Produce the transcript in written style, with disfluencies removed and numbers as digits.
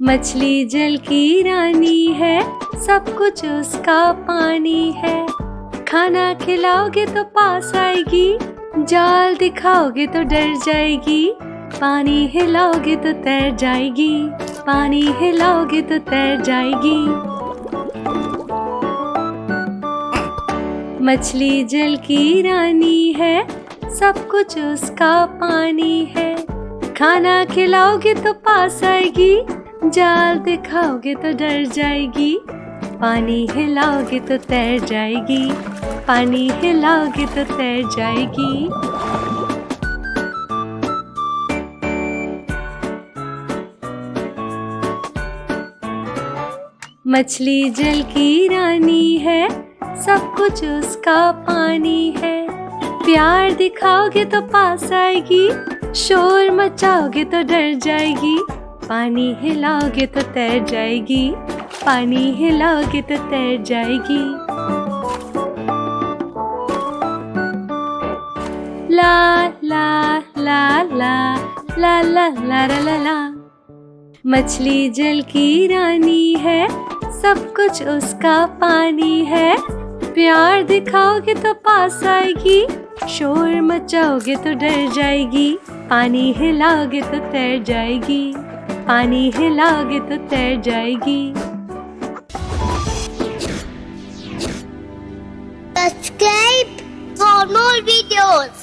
मछली जल की रानी है, सब कुछ उसका पानी है। खाना खिलाओगे तो पास आएगी, जाल दिखाओगे तो डर जाएगी। पानी हिलाओगे तो तैर जाएगी, पानी हिलाओगे तो तैर जाएगी। मछली जल की रानी है, सब कुछ उसका पानी है। खाना खिलाओगे तो पास आएगी, जाल दिखाओगे तो डर जाएगी। पानी हिलाओगे तो तैर जाएगी, पानी हिलाओगे तो तैर जाएगी। मछली जल की रानी है, सब कुछ उसका पानी है। प्यार दिखाओगे तो पास आएगी, शोर मचाओगे तो डर जाएगी। पानी हिलाओगे तो तैर जाएगी, पानी हिलाओगे तो तैर जाएगी। ला ला ला ला ला ला ला ला ला ला। मछली जल की रानी है, सब कुछ उसका पानी है। प्यार दिखाओगे तो पास आएगी, शोर मचाओगे तो डर जाएगी। पानी हिलाओगे तो तैर जाएगी, पानी हिलाओगे तो तैर जाएगी। Subscribe for more videos.